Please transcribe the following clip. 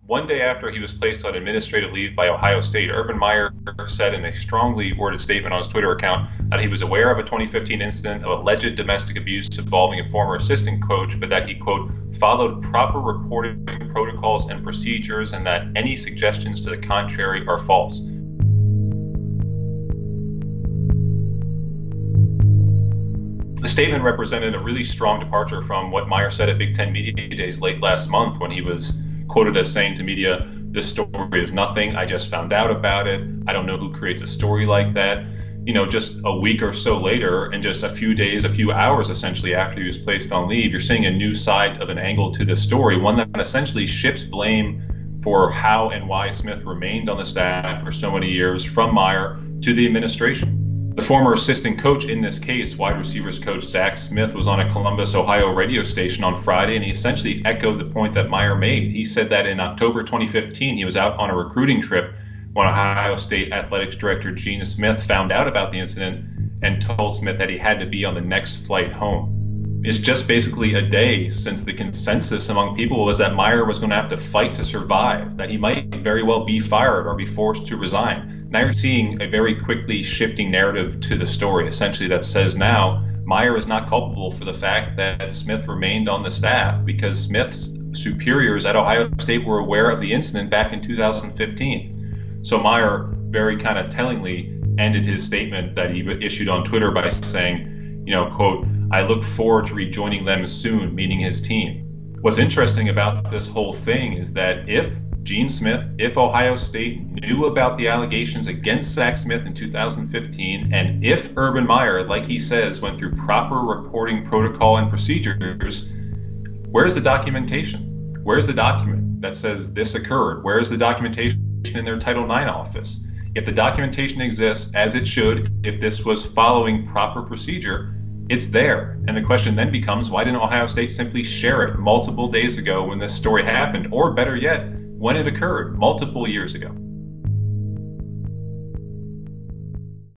One day after he was placed on administrative leave by Ohio State, Urban Meyer said in a strongly worded statement on his Twitter account that he was aware of a 2015 incident of alleged domestic abuse involving a former assistant coach, but that he, quote, followed proper reporting protocols and procedures and that any suggestions to the contrary are false. The statement represented a really strong departure from what Meyer said at Big Ten Media Days late last month when he was quoted as saying to media, "This story is nothing. I just found out about it. I don't know who creates a story like that." You know, just a week or so later, and just a few days, a few hours essentially after he was placed on leave, you're seeing a new side of an angle to this story, one that essentially shifts blame for how and why Smith remained on the staff for so many years from Meyer to the administration. The former assistant coach in this case, wide receivers coach Zach Smith, was on a Columbus, Ohio radio station on Friday, and he essentially echoed the point that Meyer made. He said that in October 2015, he was out on a recruiting trip when Ohio State Athletics Director Gene Smith found out about the incident and told Smith that he had to be on the next flight home. It's just basically a day since the consensus among people was that Meyer was going to have to fight to survive, that he might very well be fired or be forced to resign. Now you're seeing a very quickly shifting narrative to the story, essentially, that says now Meyer is not culpable for the fact that Smith remained on the staff because Smith's superiors at Ohio State were aware of the incident back in 2015. So Meyer very kind of tellingly ended his statement that he issued on Twitter by saying, you know, quote, "I look forward to rejoining them soon," meaning his team. What's interesting about this whole thing is that if Gene Smith, if Ohio State knew about the allegations against Zach Smith in 2015, and if Urban Meyer, like he says, went through proper reporting protocol and procedures, where's the documentation? Where's the document that says this occurred? Where's the documentation in their Title IX office? If the documentation exists, as it should, if this was following proper procedure, it's there. And the question then becomes, why didn't Ohio State simply share it multiple days ago when this story happened, or better yet, when it occurred multiple years ago?